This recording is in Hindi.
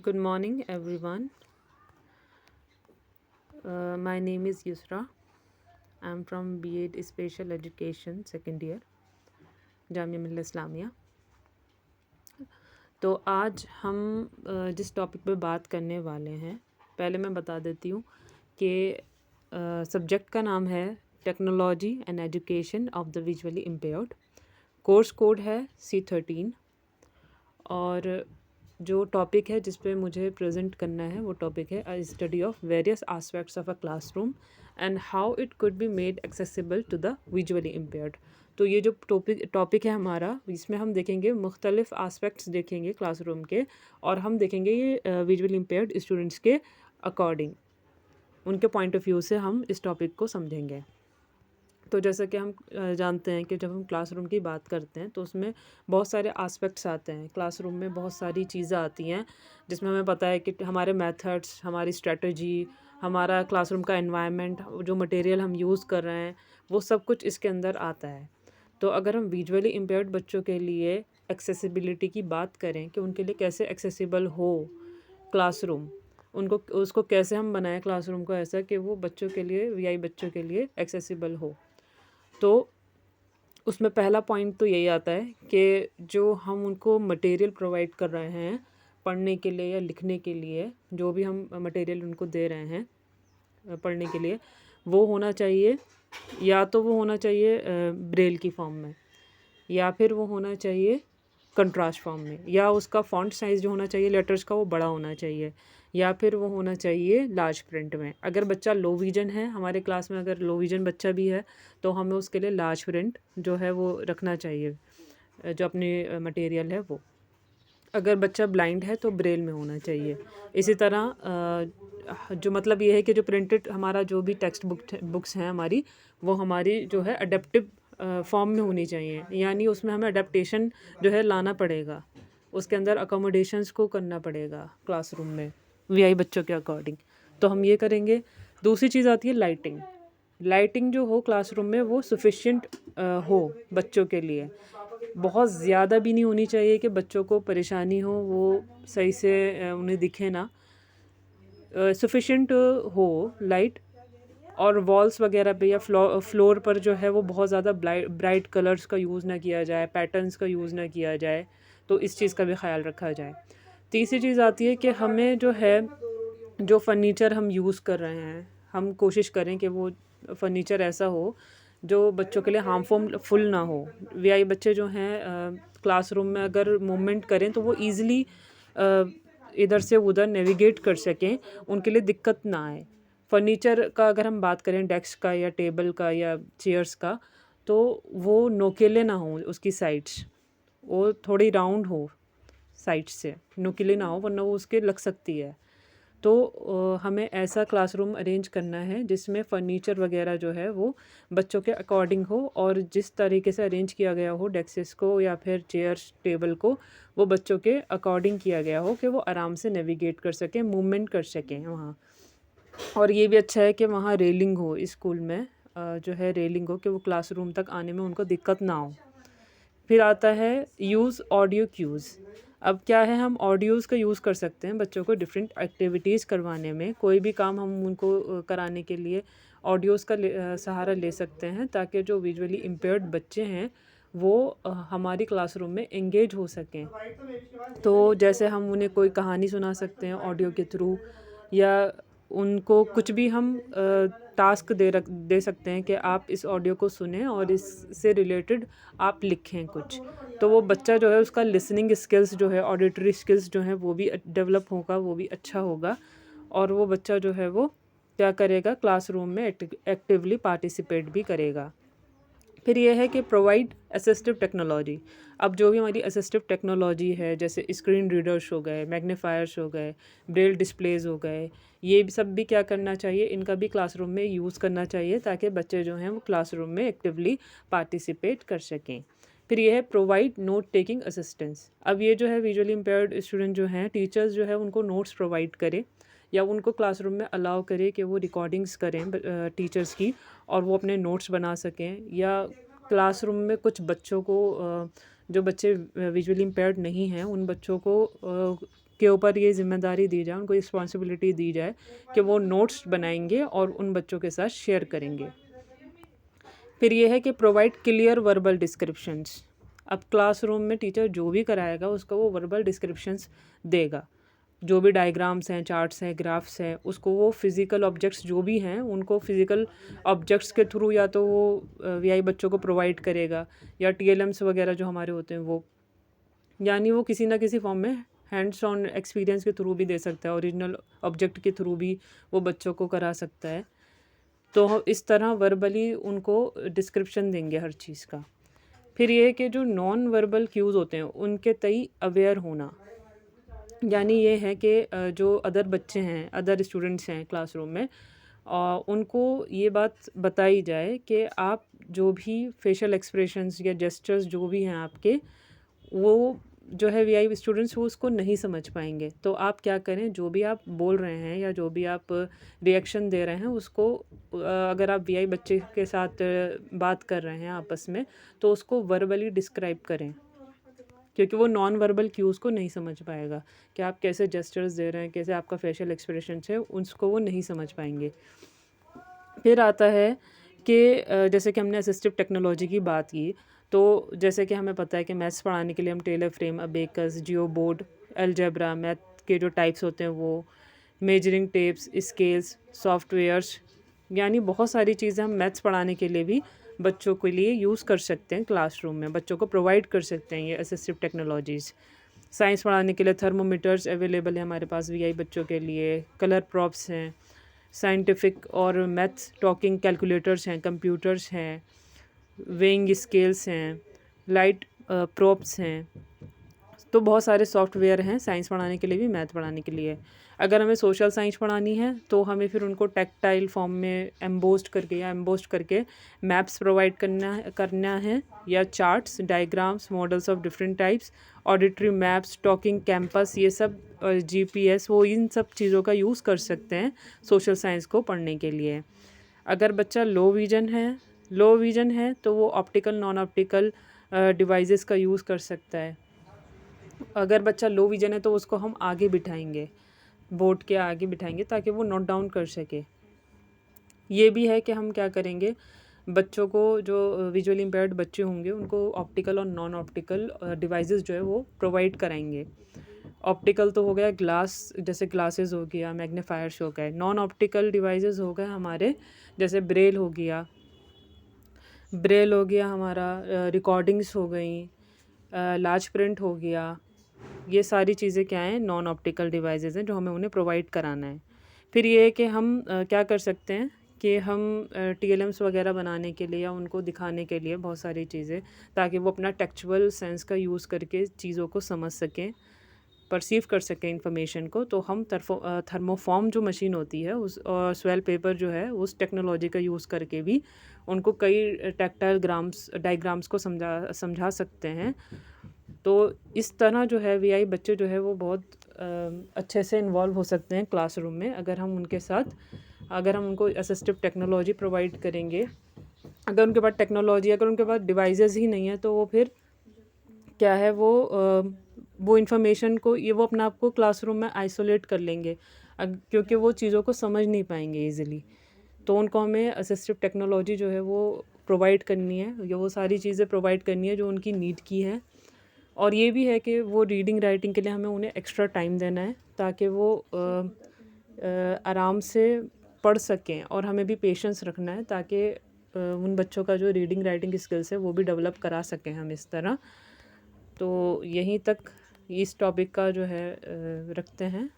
Good morning, everyone. My name is Yusra. I'm from B.Ed Special Education second year, Jamia Millia Islamia. तो आज हम जिस टॉपिक पे बात करने वाले हैं, पहले मैं बता देती हूँ कि सब्जेक्ट का नाम है technology and education of the visually impaired. Course code है C13 और जो टॉपिक है जिस पे मुझे प्रेजेंट करना है वो टॉपिक है a study of various aspects of a classroom and how it could be made accessible to the visually impaired. तो ये जो टॉपिक है हमारा, इसमें हम देखेंगे मुख्तलिफ एस्पेक्ट्स देखेंगे क्लासरूम के, और हम देखेंगे ये विजुअली इम्पेयर्ड स्टूडेंट्स के अकॉर्डिंग, उनके पॉइंट ऑफ व्यू से हम इस टॉपिक को समझेंगे। तो जैसा कि हम जानते हैं कि जब हम क्लासरूम की बात करते हैं तो उसमें बहुत सारे एस्पेक्ट्स आते हैं। क्लासरूम में बहुत सारी चीज़ें आती हैं जिसमें हमें पता है कि हमारे मेथड्स, हमारी स्ट्रेटजी, हमारा क्लासरूम का एनवायरनमेंट, जो मटेरियल हम यूज़ कर रहे हैं, वो सब कुछ इसके अंदर आता है। तो अगर हम विजुअली इम्पेयर्ड बच्चों के लिए एक्सेसिबिलिटी की बात करें कि उनके लिए कैसे एक्सेसिबल हो क्लासरूम, उनको उसको कैसे हम बनाएं क्लासरूम को ऐसा कि वो बच्चों के लिए, वीआई बच्चों के लिए एक्सेसिबल हो, तो उसमें पहला पॉइंट तो यही आता है कि जो हम उनको मटेरियल प्रोवाइड कर रहे हैं पढ़ने के लिए या लिखने के लिए, जो भी हम मटेरियल उनको दे रहे हैं पढ़ने के लिए, वो होना चाहिए, या तो वो होना चाहिए ब्रेल की फॉर्म में, या फिर वो होना चाहिए कंट्रास्ट फॉर्म में, या उसका फ़ॉन्ट साइज़ जो होना चाहिए लेटर्स का वो बड़ा होना चाहिए, या फिर वो होना चाहिए लार्ज प्रिंट में। अगर बच्चा लो विजन है, हमारे क्लास में अगर लो विजन बच्चा भी है तो हमें उसके लिए लार्ज प्रिंट जो है वो रखना चाहिए, जो अपनी मटेरियल है वो। अगर बच्चा ब्लाइंड है तो ब्रेल में होना चाहिए। इसी तरह जो मतलब ये है कि जो प्रिंटेड हमारा जो भी टेक्स्ट बुक्स हैं हमारी, वो हमारी जो है अडेप्टिव फॉर्म में होनी चाहिए, यानी उसमें हमें अडेप्टेशन जो है लाना पड़ेगा, उसके अंदर अकोमोडेशंस को करना पड़ेगा क्लासरूम में वीआई बच्चों के अकॉर्डिंग। तो हम ये करेंगे। दूसरी चीज़ आती है लाइटिंग। लाइटिंग जो हो क्लासरूम में वो सफिशिएंट हो बच्चों के लिए, बहुत ज़्यादा भी नहीं होनी चाहिए कि बच्चों को परेशानी हो, वो सही से उन्हें दिखे ना, सफिशिएंट हो लाइट। और वॉल्स वगैरह पे या फ्लोर पर जो है वो बहुत ज़्यादा ब्राइट कलर्स का यूज़ ना किया जाए, पैटर्न्स का यूज़ ना किया जाए, तो इस चीज़ का भी ख्याल रखा जाए। तीसरी चीज़ आती है कि हमें जो है, जो फर्नीचर हम यूज़ कर रहे हैं, हम कोशिश करें कि वो फर्नीचर ऐसा हो जो बच्चों के लिए हार्मफुल ना हो। वीआई बच्चे जो हैं क्लासरूम में अगर मूवमेंट करें तो वो ईज़िली इधर से उधर नेविगेट कर सकें, उनके लिए दिक्कत ना आए। फर्नीचर का अगर हम बात करें, डेस्क का या टेबल का या चेयर्स का, तो वो नोकीले ना हों, उसकी साइड्स वो थोड़ी राउंड हो, साइड से नुकीली ना हो, वरना वो उसके लग सकती है। तो हमें ऐसा क्लासरूम अरेंज करना है जिसमें फ़र्नीचर वगैरह जो है वो बच्चों के अकॉर्डिंग हो, और जिस तरीके से अरेंज किया गया हो डेस्क्स को या फिर चेयर्स टेबल को, वो बच्चों के अकॉर्डिंग किया गया हो कि वो आराम से नेविगेट कर सकें, मूवमेंट कर सकें वहाँ। और ये भी अच्छा है कि वहाँ रेलिंग हो, स्कूल में जो है रेलिंग हो कि वो क्लासरूम तक आने में उनको दिक्कत ना हो। फिर आता है यूज़ ऑडियो क्यूज़। अब क्या है, हम ऑडियोज़ का यूज़ कर सकते हैं बच्चों को डिफरेंट एक्टिविटीज़ करवाने में। कोई भी काम हम उनको कराने के लिए ऑडियोज़ का सहारा ले सकते हैं, ताकि जो विजुअली इम्पेयर्ड बच्चे हैं वो हमारी क्लासरूम में एंगेज हो सकें। तो जैसे हम उन्हें कोई कहानी सुना सकते हैं ऑडियो के थ्रू, या उनको कुछ भी हम टास्क दे सकते हैं कि आप इस ऑडियो को सुनें और इससे रिलेटेड आप लिखें कुछ। तो वो बच्चा जो है उसका लिसनिंग स्किल्स जो है, ऑडिटरी स्किल्स जो है वो भी डेवलप होगा, वो भी अच्छा होगा, और वो बच्चा जो है वो क्या करेगा, क्लासरूम में एक्टिवली पार्टिसिपेट भी करेगा। फिर ये है कि प्रोवाइड असिस्टिव टेक्नोलॉजी। अब जो भी हमारी असिस्टिव टेक्नोलॉजी है, जैसे स्क्रीन रीडर्स हो गए, मैग्नीफायर्स हो गए, ब्रेल डिस्प्लेज हो गए, ये भी सब भी क्या करना चाहिए, इनका भी क्लासरूम में यूज़ करना चाहिए, ताकि बच्चे जो हैं वो क्लासरूम में एक्टिवली पार्टिसिपेट कर सकें। फिर ये है प्रोवाइड नोट टेकिंग असिस्टेंस। अब ये जो है विजुअली इम्पेयर्ड स्टूडेंट जो हैं, टीचर्स जो है उनको नोट्स प्रोवाइड करें, या उनको क्लासरूम में अलाउ करें कि वो रिकॉर्डिंग्स करें टीचर्स की, और वो अपने नोट्स बना सकें। या क्लासरूम में कुछ बच्चों को जो बच्चे विजुअली इम्पेयर्ड नहीं हैं, उन बच्चों को के ऊपर ये ज़िम्मेदारी दी जाए, उनको रिस्पॉन्सिबिलिटी दी जाए कि वो नोट्स बनाएंगे और उन बच्चों के साथ शेयर करेंगे। फिर ये है कि प्रोवाइड क्लियर वर्बल डिस्क्रिप्शंस। अब क्लासरूम में टीचर जो भी कराएगा उसको वो वर्बल डिस्क्रिप्शंस देगा। जो भी डायग्राम्स हैं, चार्ट्स हैं, ग्राफ्स हैं, उसको वो फिज़िकल ऑब्जेक्ट्स जो भी हैं उनको फिज़िकल ऑब्जेक्ट्स के थ्रू या तो वो वीआई बच्चों को प्रोवाइड करेगा, या टीएलएम्स वगैरह जो हमारे होते हैं वो, यानी वो किसी ना किसी फॉर्म में हैंड्स ऑन एक्सपीरियंस के थ्रू भी दे सकता है, ओरिजिनल ऑब्जेक्ट के थ्रू भी वो बच्चों को करा सकता है। तो इस तरह वर्बली उनको डिस्क्रिप्शन देंगे हर चीज़ का। फिर ये है कि जो नॉन वर्बल क्यूज़ होते हैं उनके तई अवेयर होना, यानी ये है कि जो अदर बच्चे हैं, अदर स्टूडेंट्स हैं क्लासरूम में, उनको ये बात बताई जाए कि आप जो भी फेशियल एक्सप्रेशंस या जेस्चर्स जो भी हैं आपके, वो जो है वीआई स्टूडेंट्स वो उसको नहीं समझ पाएंगे। तो आप क्या करें, जो भी आप बोल रहे हैं या जो भी आप रिएक्शन दे रहे हैं उसको अगर आप वीआई बच्चे के साथ बात कर रहे हैं आपस में, तो उसको वर्बली डिस्क्राइब करें, क्योंकि वो नॉन वर्बल क्यूज़ को नहीं समझ पाएगा कि आप कैसे जेस्चर्स दे रहे हैं, कैसे आपका फेशियल एक्सप्रेशन है, उसको वो नहीं समझ पाएंगे। फिर आता है कि जैसे कि हमने असिस्टिव टेक्नोलॉजी की बात की, तो जैसे कि हमें पता है कि मैथ्स पढ़ाने के लिए हम टेलर फ्रेम, अबेकस, जियो बोर्ड, अलजेब्रा, मैथ के जो टाइप्स होते हैं वो, मेजरिंग टेप्स, स्केल्स, सॉफ्टवेयर्स, यानी बहुत सारी चीज़ें हम मैथ्स पढ़ाने के लिए भी बच्चों के लिए यूज़ कर सकते हैं, क्लासरूम में बच्चों को प्रोवाइड कर सकते हैं ये असिस्टिव टेक्नोलॉजीज़। साइंस पढ़ाने के लिए थर्मोमीटर्स अवेलेबल है हमारे पास वीआई बच्चों के लिए, कलर प्रॉप्स हैं, साइंटिफिक और मैथ्स टॉकिंग कैलकुलेटर्स हैं, कंप्यूटर्स हैं, वेइंग स्केल्स हैं, लाइट प्रॉप्स हैं। तो बहुत सारे सॉफ्टवेयर हैं साइंस पढ़ाने के लिए भी, मैथ पढ़ाने के लिए। अगर हमें सोशल साइंस पढ़ानी है तो हमें फिर उनको टेक्टाइल फॉर्म में एम्बोस्ड करके मैप्स प्रोवाइड करना है, या charts, diagrams, models of different types, auditory maps, talking campus, ये सब जीपीएस, वो इन सब चीज़ों का यूज़ कर सकते हैं सोशल साइंस को पढ़ने के लिए। अगर बच्चा लो विजन है तो वो ऑप्टिकल, नॉन ऑप्टिकल डिवाइसेस का यूज़ कर सकता है। अगर बच्चा लो विजन है तो उसको हम आगे बिठाएंगे, बोर्ड के आगे बिठाएंगे ताकि वो नोट डाउन कर सके। ये भी है कि हम क्या करेंगे, बच्चों को, जो विजुअली इम्पेयर्ड बच्चे होंगे उनको ऑप्टिकल और नॉन ऑप्टिकल डिवाइसेस जो है वो प्रोवाइड कराएंगे। ऑप्टिकल तो हो गया ग्लास, जैसे ग्लासेस हो गया, मैग्नीफायर्स हो गए। नॉन ऑप्टिकल डिवाइसेस हो गए हमारे, जैसे ब्रेल हो गया हमारा, रिकॉर्डिंग्स हो गई, लार्ज प्रिंट हो गया। ये सारी चीज़ें क्या हैं, नॉन ऑप्टिकल डिवाइसेस हैं जो हमें उन्हें प्रोवाइड कराना है। फिर ये है कि हम क्या कर सकते हैं कि हम टीएलएम्स वगैरह बनाने के लिए या उनको दिखाने के लिए बहुत सारी चीज़ें, ताकि वो अपना टेक्चुअल सेंस का यूज़ करके चीज़ों को समझ सकें, परसीव कर सकें इंफॉर्मेशन को। तो हम थर्मोफॉर्म जो मशीन होती है उस, और स्वेल पेपर जो है, उस टेक्नोलॉजी का यूज़ करके भी उनको कई टेक्टाइल डायग्राम्स को समझा सकते हैं। तो इस तरह जो है वीआई बच्चे जो है वो बहुत अच्छे से इन्वॉल्व हो सकते हैं क्लासरूम में, अगर हम उनको असिस्टिव टेक्नोलॉजी प्रोवाइड करेंगे। अगर उनके पास अगर उनके पास डिवाइसेस ही नहीं है तो वो फिर क्या है, वो इन्फॉर्मेशन को वो अपने आप को क्लासरूम में आइसोलेट कर लेंगे, क्योंकि वो चीज़ों को समझ नहीं पाएंगे ईज़िली। तो उनको हमें असिस्टिव टेक्नोलॉजी जो है वो प्रोवाइड करनी है, या वो सारी चीज़ें प्रोवाइड करनी है जो उनकी नीड की है। और ये भी है कि वो रीडिंग राइटिंग के लिए हमें उन्हें एक्स्ट्रा टाइम देना है, ताकि वो आराम से पढ़ सकें, और हमें भी पेशेंस रखना है ताकि उन बच्चों का जो रीडिंग राइटिंग स्किल्स है वो भी डेवलप करा सकें हम इस तरह। तो यहीं तक इस टॉपिक का जो है रखते हैं।